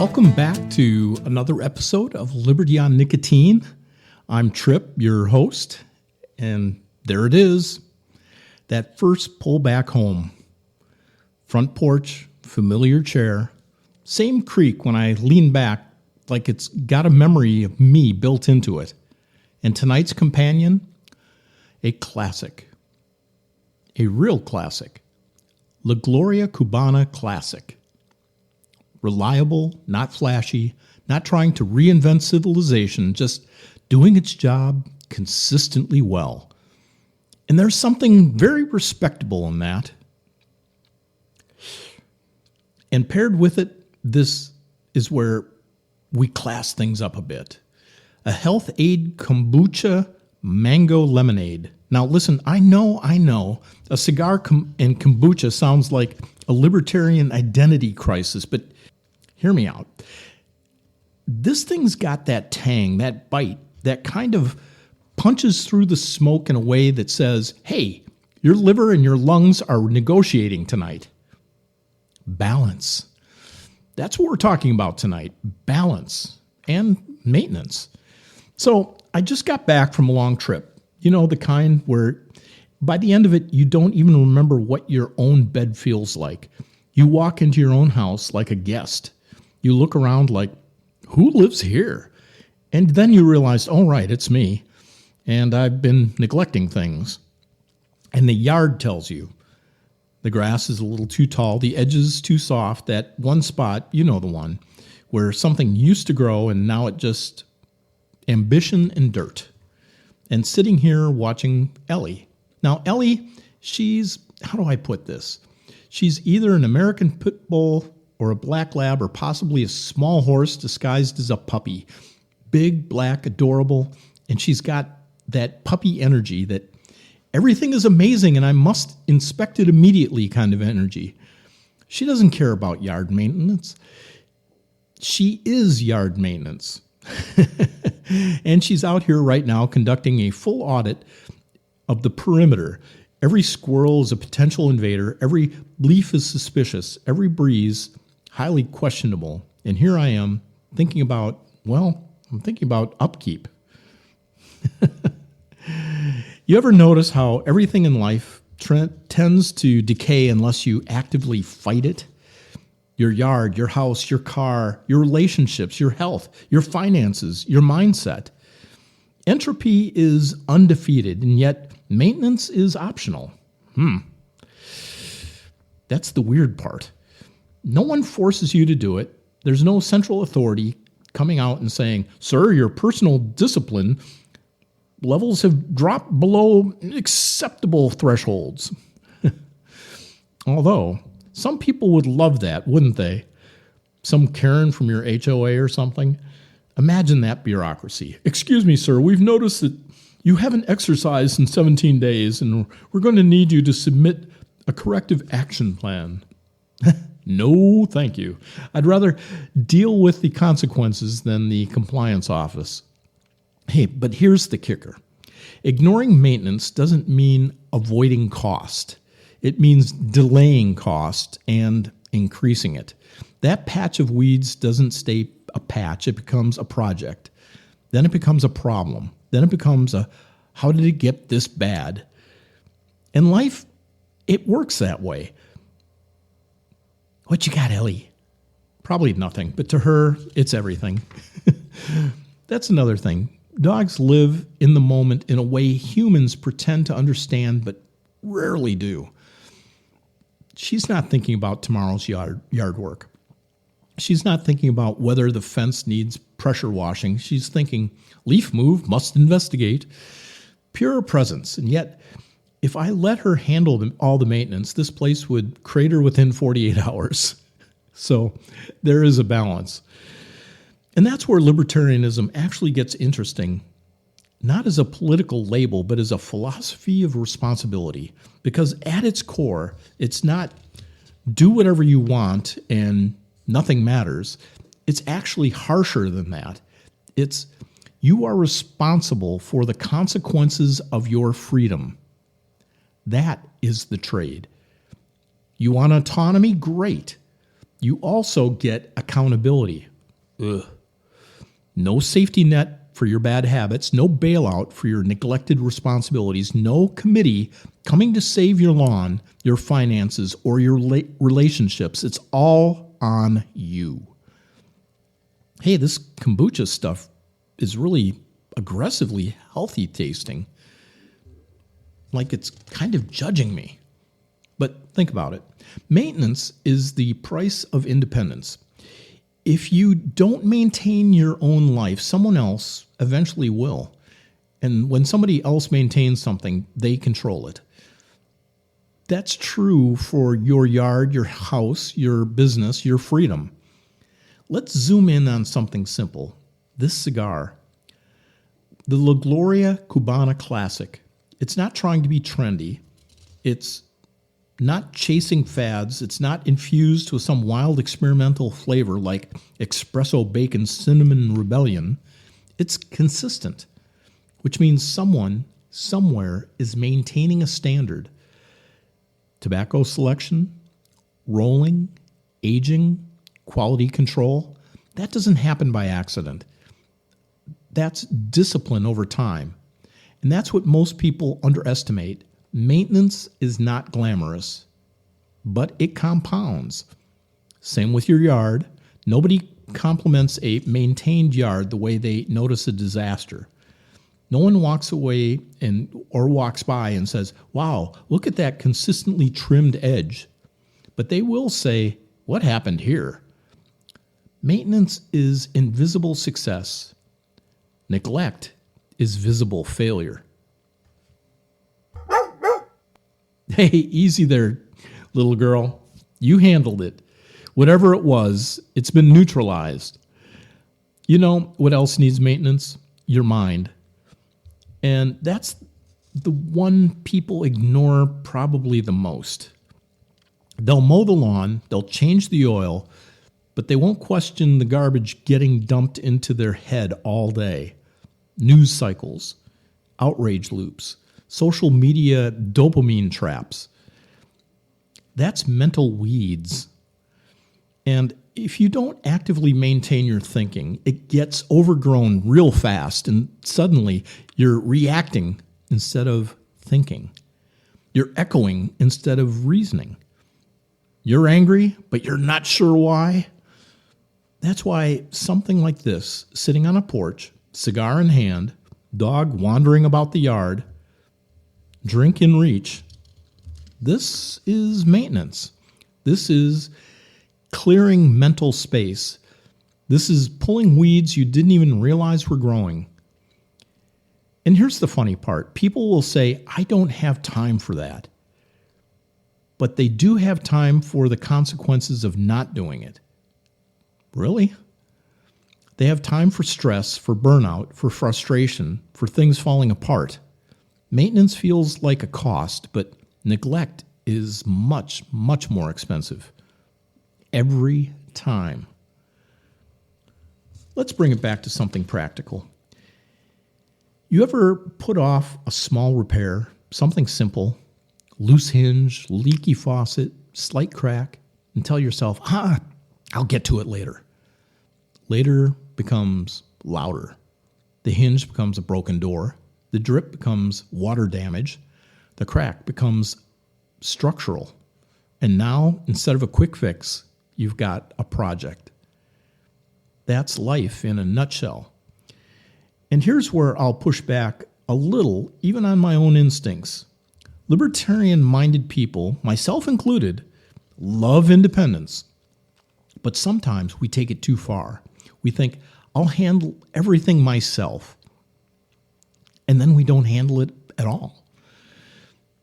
Welcome back to another episode of Liberty on Nicotine. I'm Tripp, your host, and there it is, that first pull back home. Front porch, familiar chair, same creak when I lean back like it's got a memory of me built into it. And tonight's companion, a classic, a real classic, the Gloria Cubana Classic. Reliable, not flashy, not trying to reinvent civilization, just doing its job consistently well. And there's something very respectable in that. And paired with it, this is where we class things up a bit. A Health-Ade Kombucha Mango Lemonade. Now listen, I know, a cigar and kombucha sounds like a libertarian identity crisis, but hear me out. This thing's got that tang, that bite, that kind of punches through the smoke in a way that says, hey, your liver and your lungs are negotiating tonight. Balance. That's what we're talking about tonight. Balance and maintenance. So I just got back from a long trip. You know, the kind where by the end of it, you don't even remember what your own bed feels like. You walk into your own house like a guest. You look around like, who lives here? And then you realize, oh, right, it's me. And I've been neglecting things. And the yard tells you. The grass is a little too tall. The edges too soft. That one spot, you know the one, where something used to grow and now it just ambition and dirt. And sitting here watching Ellie. Now, Ellie, she's, how do I put this? She's either an American pit bull or a black lab, or possibly a small horse disguised as a puppy. Big, black, adorable, and she's got that puppy energy, that everything is amazing and I must inspect it immediately kind of energy. She doesn't care about yard maintenance. She is yard maintenance. And she's out here right now conducting a full audit of the perimeter. Every squirrel is a potential invader. Every leaf is suspicious. Every breeze highly questionable. And here I am thinking about, I'm thinking about upkeep. You ever notice how everything in life tends to decay unless you actively fight it? Your yard, your house, your car, your relationships, your health, your finances, your mindset. Entropy is undefeated, and yet maintenance is optional. That's the weird part. No one forces you to do it. There's no central authority coming out and saying, sir, your personal discipline levels have dropped below acceptable thresholds. Although, some people would love that, wouldn't they? Some Karen from your HOA or something. Imagine that bureaucracy. Excuse me, sir, we've noticed that you haven't exercised in 17 days, and we're going to need you to submit a corrective action plan. No, thank you. I'd rather deal with the consequences than the compliance office. Hey, but here's the kicker. Ignoring maintenance doesn't mean avoiding cost. It means delaying cost and increasing it. That patch of weeds doesn't stay a patch. It becomes a project. Then it becomes a problem. Then it becomes a, how did it get this bad? In life, it works that way. What you got, Ellie? Probably nothing, but to her, it's everything. That's another thing. Dogs live in the moment in a way humans pretend to understand, but rarely do. She's not thinking about tomorrow's yard work. She's not thinking about whether the fence needs pressure washing. She's thinking, leaf move, must investigate. Pure presence, and yet, if I let her handle all the maintenance, this place would crater within 48 hours. So there is a balance. And that's where libertarianism actually gets interesting, not as a political label, but as a philosophy of responsibility. Because at its core, it's not do whatever you want and nothing matters. It's actually harsher than that. It's you are responsible for the consequences of your freedom. That is the trade. You want autonomy? Great. You also get accountability. Ugh. No safety net for your bad habits, no bailout for your neglected responsibilities, no committee coming to save your lawn, your finances, or your relationships. It's all on you. Hey, this kombucha stuff is really aggressively healthy tasting. Like it's kind of judging me. But think about it. Maintenance is the price of independence. If you don't maintain your own life, someone else eventually will. And when somebody else maintains something, they control it. That's true for your yard, your house, your business, your freedom. Let's zoom in on something simple. This cigar, the Gloria Cubana Classic. It's not trying to be trendy. It's not chasing fads. It's not infused with some wild experimental flavor like espresso bacon cinnamon rebellion. It's consistent, which means someone somewhere is maintaining a standard. Tobacco selection, rolling, aging, quality control, that doesn't happen by accident. That's discipline over time. And that's what most people underestimate. Maintenance is not glamorous, but it compounds. Same with your yard. Nobody compliments a maintained yard the way they notice a disaster. No one walks away or walks by and says, wow, look at that consistently trimmed edge. But they will say, what happened here? Maintenance is invisible success. Neglect is visible failure. Hey, easy there, little girl. You handled it. Whatever it was, it's been neutralized. You know what else needs maintenance? Your mind. And that's the one people ignore probably the most. They'll mow the lawn, they'll change the oil, but they won't question the garbage getting dumped into their head all day. News cycles, outrage loops, social media dopamine traps. That's mental weeds. And if you don't actively maintain your thinking, it gets overgrown real fast, and suddenly you're reacting instead of thinking. You're echoing instead of reasoning. You're angry, but you're not sure why. That's why something like this, sitting on a porch, cigar in hand, dog wandering about the yard, drink in reach, this is maintenance. This is clearing mental space. This is pulling weeds you didn't even realize were growing. And here's the funny part. People will say, I don't have time for that. But they do have time for the consequences of not doing it. Really? They have time for stress, for burnout, for frustration, for things falling apart. Maintenance feels like a cost, but neglect is much, much more expensive. Every time. Let's bring it back to something practical. You ever put off a small repair, something simple, loose hinge, leaky faucet, slight crack, and tell yourself, I'll get to it later. Later becomes louder. The hinge becomes a broken door. The drip becomes water damage. The crack becomes structural. And now, instead of a quick fix, you've got a project. That's life in a nutshell. And here's where I'll push back a little, even on my own instincts. Libertarian-minded people, myself included, love independence. But sometimes we take it too far. We think, I'll handle everything myself. And then we don't handle it at all.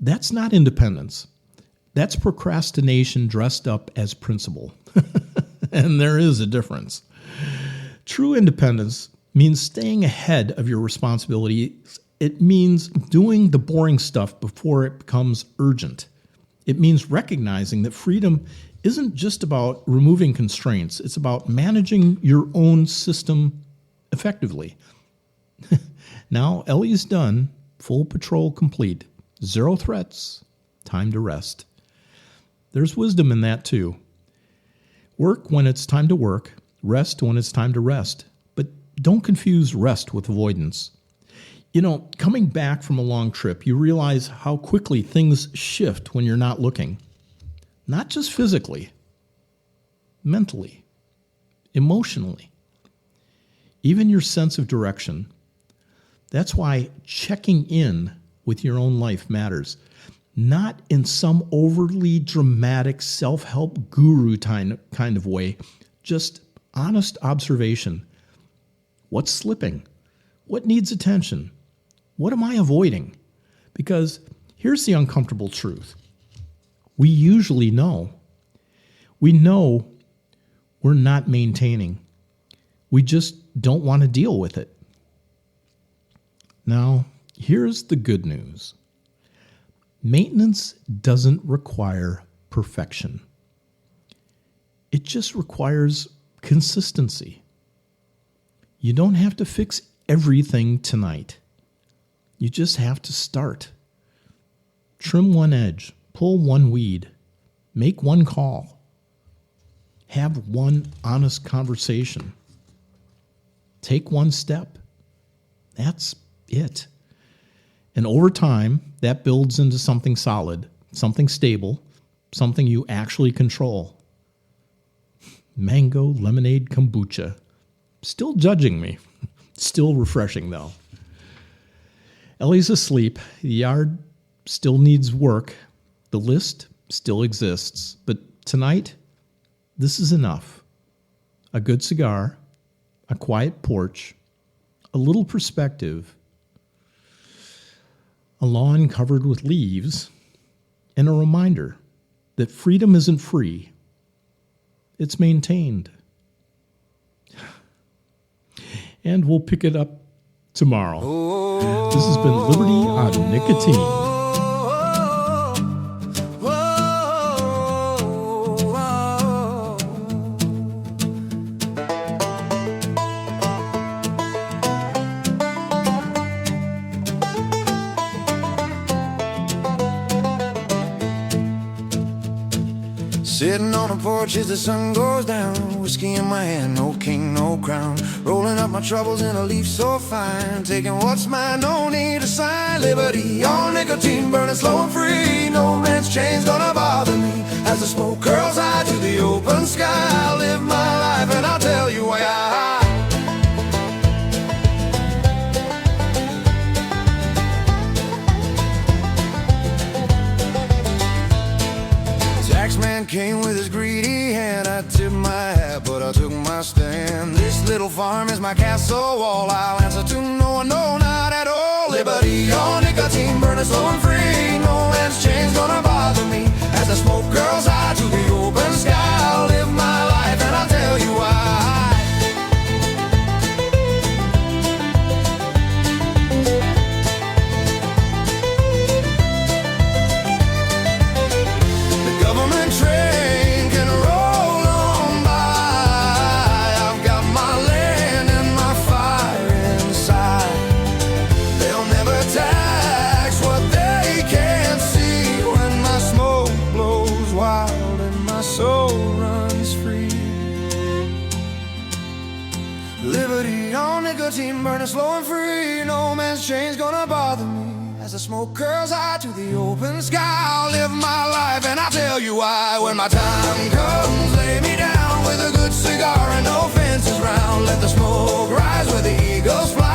That's not independence. That's procrastination dressed up as principle. And there is a difference. True independence means staying ahead of your responsibilities. It means doing the boring stuff before it becomes urgent. It means recognizing that freedom isn't just about removing constraints. It's about managing your own system effectively. Now, Ellie's done. Full patrol complete. 0 threats. Time to rest. There's wisdom in that too. Work when it's time to work. Rest when it's time to rest. But don't confuse rest with avoidance. You know, coming back from a long trip, you realize how quickly things shift when you're not looking. Not just physically, mentally, emotionally, even your sense of direction. That's why checking in with your own life matters. Not in some overly dramatic self-help guru kind of way, just honest observation. What's slipping? What needs attention? What am I avoiding? Because here's the uncomfortable truth. We usually know. We know we're not maintaining. We just don't want to deal with it. Now, here's the good news. Maintenance doesn't require perfection. It just requires consistency. You don't have to fix everything tonight. You just have to start. Trim one edge, pull one weed, make one call, have one honest conversation, take one step. That's it. And over time, that builds into something solid, something stable, something you actually control. Mango lemonade kombucha. Still judging me. Still refreshing, though. Ellie's asleep. The yard still needs work. The list still exists. But tonight, this is enough. A good cigar, a quiet porch, a little perspective, a lawn covered with leaves, and a reminder that freedom isn't free. It's maintained. And we'll pick it up tomorrow. This has been Liberty on Nicotine. Sitting on a porch as the sun goes down, whiskey in my hand, no king, no crown. Rolling up my troubles in a leaf so fine, taking what's mine, no need to sign. Liberty, all nicotine, burning slow and free. No man's chain's gonna bother me. As the smoke curls high to the open sky, I live my life and I'll tell you why I Taxman came with his greedy hand. I tipped my hat, but I took my stand. This little farm is my castle wall. I'll answer to no one, no, not at all. Liberty, all nicotine, burning slow and free. No man's chain's gonna bother me. As the smoke curls high to the open sky, I'll live my life and I'll tell you why. Nicotine burning slow and free. No man's chain's gonna bother me. As the smoke curls high to the open sky, I'll live my life and I'll tell you why. When my time comes, lay me down with a good cigar and no fences round. Let the smoke rise where the eagles fly.